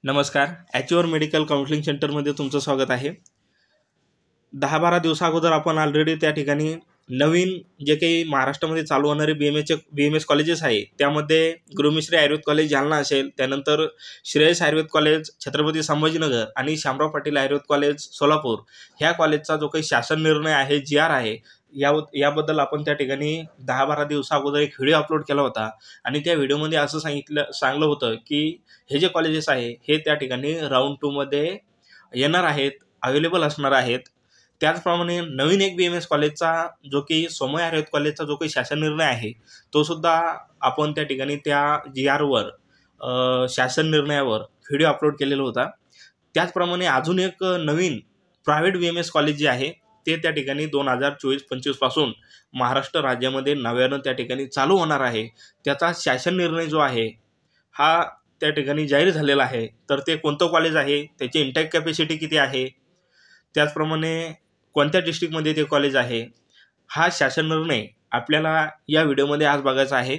नमस्कार. ॲच्युअर medical counselling सेंटरमध्ये तुमचं स्वागत आहे. 10-12 दिवसा अगोदर आपण ऑलरेडी त्या ठिकाणी नवीन जे काही महाराष्ट्रामध्ये चालू होणारे BMS कॉलेजेस आहे त्यामध्ये गृहमिश्री आयुर्वेद कॉलेज जालना असेल, त्यानंतर श्रेयस आयुर्वेद कॉलेज छत्रपती संभाजीनगर आणि शामराव पाटील आयुर्वेद कॉलेज सोलापूर ह्या कॉलेजचा जो काही शासन निर्णय आहे, GR आहे, याबद्दल आपण त्या ठिकाणी 10-12 दिवसा अगोदर एक व्हिडिओ अपलोड केला होता आणि त्या व्हिडिओमध्ये असं सांगलं होतं की हे जे कॉलेजेस आहे हे त्या ठिकाणी राऊंड 2 मध्ये येणार आहेत, अवेलेबल असणार आहेत. त्याचप्रमाणे नवीन एक BMS कॉलेजचा जो की सोमय आयुर्वेद कॉलेजचा जो काही शासन निर्णय आहे तो सुद्धा आपण त्या ठिकाणी त्या GR वर शासन निर्णयावर व्हिडिओ अपलोड केलेला होता. त्याचप्रमाणे अजून एक नवीन प्रायव्हेट BMS कॉलेज जे आहे ते त्या ठिकाणी 2024-25 पासून महाराष्ट्र राज्यामध्ये नव्यानं त्या ठिकाणी चालू होणार आहे. त्याचा शासन निर्णय जो आहे हा त्या ठिकाणी जाहीर झालेला आहे. तर ते कोणतं कॉलेज आहे, त्याची इंटेक कॅपॅसिटी किती आहे, त्याचप्रमाणे कोणत्या डिस्ट्रिक्टमध्ये ते कॉलेज आहे, हा शासन निर्णय आपल्याला या व्हिडिओमध्ये आज बघायचा आहे.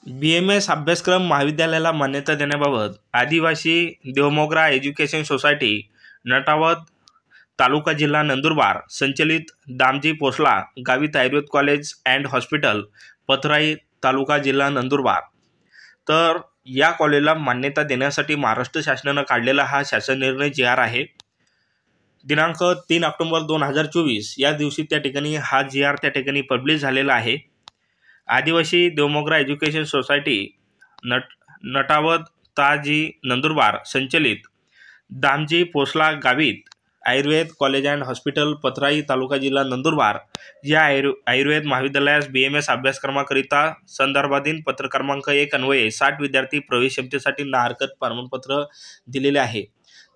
BMS अभ्यासक्रम महाविद्यालयाला मान्यता देण्याबाबत आदिवासी देवमोगरा एज्युकेशन सोसायटी नटावद तालुका जिल्हा नंदुरबार संचलित Damji Posla Gavit Ayurved college and hospital Pathrai तालुका जिल्हा नंदुरबार. तर या कॉलेजला मान्यता देण्यासाठी महाराष्ट्र शासनानं काढलेला हा शासन निर्णय GR आहे. दिनांक 3 ऑक्टोबर 2024 या दिवशी त्या ठिकाणी हा GR त्या ठिकाणी पब्लिश झालेला आहे. आदिवासी देवमोगरा एज्युकेशन सोसायटी नटावद ताजी नंदुरबार संचलित Damji Posla Gavit Ayurved college and hospital Pathrai तालुका जिल्हा नंदुरबार या आयुर्वेद महाविद्यालयास BMS अभ्यासक्रमाकरिता संदर्भाधीन पत्र क्रमांक 1 अन्वये 60 विद्यार्थी प्रवेश क्षमतेसाठी ना हरकत प्रमाणपत्र दिलेले आहे.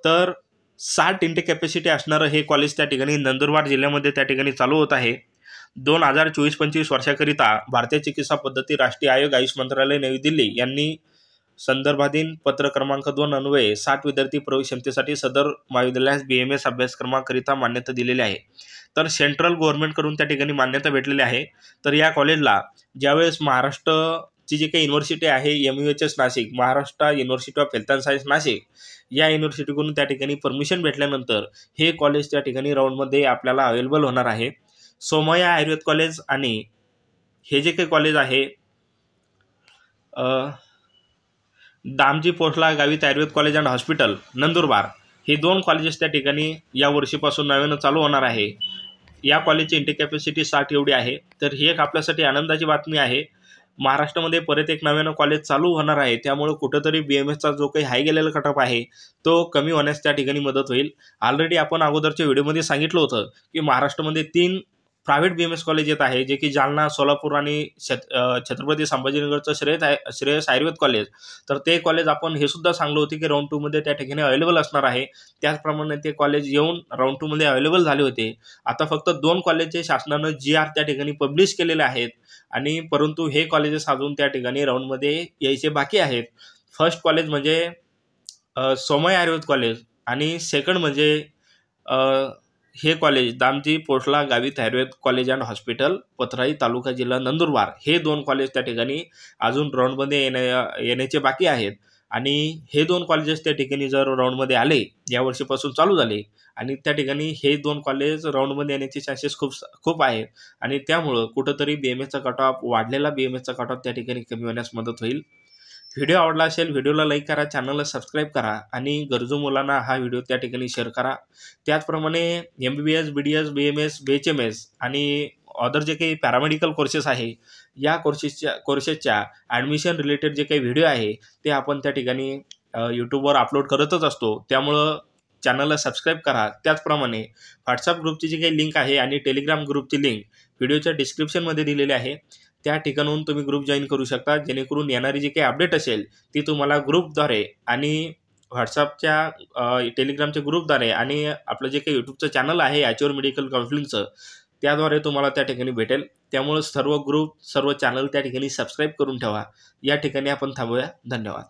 तर 60 इंटेक कॅपॅसिटी असणारं हे कॉलेज त्या ठिकाणी नंदुरबार जिल्ह्यामध्ये त्या ठिकाणी चालू होत आहे. 2024-25 वर्षाकरिता भारतीय चिकित्सा पद्धती राष्ट्रीय आयोग आयुष मंत्रालय नवी दिल्ली यांनी संदर्भाधीन पत्र क्रमांक 2 अन्वये 60 विद्यार्थी प्रवेश क्षमतेसाठी सदर महाविद्यालयास BMS अभ्यासक्रमाकरिता मान्यता दिलेली आहे. तर सेंट्रल गव्हर्नमेंटकडून त्या ठिकाणी मान्यता भेटलेली आहे. तर या कॉलेजला ज्यावेळेस महाराष्ट्रची जी काही युनिव्हर्सिटी आहे MUHS Nashik, Maharashtra university of health and science Nashik, या युनिव्हर्सिटीकडून त्या ठिकाणी परमिशन भेटल्यानंतर हे कॉलेज त्या ठिकाणी राऊंडमध्ये आपल्याला अवेलेबल होणार आहे. सोमया आयुर्वेद कॉलेज आणि हे जे काही कॉलेज आहे Damji Posla Gavit Ayurved college and hospital Nandurbar, हे 2 कॉलेजेस त्या ठिकाणी या वर्षीपासून नव्यानं चालू होणार आहे. या कॉलेजची इंटेक कॅपॅसिटी 60 एवढी आहे. तर ही एक आपल्यासाठी आनंदाची बातमी आहे. महाराष्ट्रामध्ये परत एक नव्यानं कॉलेज चालू होणार आहे, त्यामुळे कुठंतरी BMSचा जो काही हाय गेलेला कटअप आहे तो कमी होण्यास त्या ठिकाणी मदत होईल. ऑलरेडी आपण अगोदरच्या व्हिडिओमध्ये सांगितलं होतं की महाराष्ट्रामध्ये 3 प्रायव्हेट BMS कॉलेज येत आहे, जे की जालना, सोलापूर आणि छत्रपती संभाजीनगरचं श्रेयस आयुर्वेद कॉलेज. तर ते कॉलेज आपण हे सुद्धा सांगलो होते की राऊंड 2 मध्ये त्या ठिकाणी अवेलेबल असणार आहे. त्याचप्रमाणे ते कॉलेज येऊन राऊंड 2 मध्ये अवेलेबल झाले होते. आता फक्त 2 कॉलेजचे शासनानं GR त्या ठिकाणी पब्लिश केलेले आहेत आणि परंतु हे कॉलेजेस अजून त्या ठिकाणी राऊंडमध्ये यायचे बाकी आहेत. फर्स्ट कॉलेज म्हणजे सोमय आयुर्वेद कॉलेज आणि सेकंड म्हणजे हे college Damji Posla Gavit Ayurved college and hospital Pathrai तालुका जिल्हा नंदुरबार, हे 2 कॉलेज त्या ठिकाणी अजून राऊंडमध्ये येण्याचे बाकी आहेत. आणि हे 2 कॉलेजेस त्या ठिकाणी जर राऊंडमध्ये आले, या वर्षीपासून चालू झाले आणि त्या ठिकाणी हे 2 कॉलेज राऊंडमध्ये येण्याचे चान्सेस खूप आहेत आणि त्यामुळं कुठंतरी BMSचा कटऑफ वाढलेला BMSचा कटऑफ त्या ठिकाणी कमी होण्यास मदत होईल. व्हिडिओ आवडला असेल, व्हिडिओला लाईक करा, चॅनलला सबस्क्राईब करा आणि गरजू मुलांना हा व्हिडिओ त्या ठिकाणी शेअर करा. त्याचप्रमाणे MBBS, BDS, BMS, BHMS आणि अदर जे काही पॅरामेडिकल कोर्सेस आहे या कोर्सेसच्या ॲडमिशन रिलेटेड जे काही व्हिडिओ आहे ते आपण त्या ठिकाणी यूट्यूबवर अपलोड करतच असतो, त्यामुळं चॅनलला सबस्क्राईब करा. त्याचप्रमाणे व्हॉट्सअप ग्रुपची जी काही लिंक आहे आणि टेलिग्राम ग्रुपची लिंक व्हिडिओच्या डिस्क्रिप्शनमध्ये दिलेली आहे, त्या ठिकाणाहून तुम्ही ग्रुप जॉईन करू शकता, जेणेकरून येणारी जी काही अपडेट असेल ती तुम्हाला ग्रुपद्वारे आणि व्हॉट्सअपच्या टेलिग्रामच्या ग्रुपद्वारे आणि आपलं जे काही यूट्यूबचं चॅनल आहे ॲच्युअर मेडिकल काउन्सिलिंगचं, त्याद्वारे तुम्हाला त्या ठिकाणी भेटेल. त्यामुळे सर्व ग्रुप, सर्व चॅनल त्या ठिकाणी सबस्क्राईब करून ठेवा. या ठिकाणी आपण थांबूया. धन्यवाद.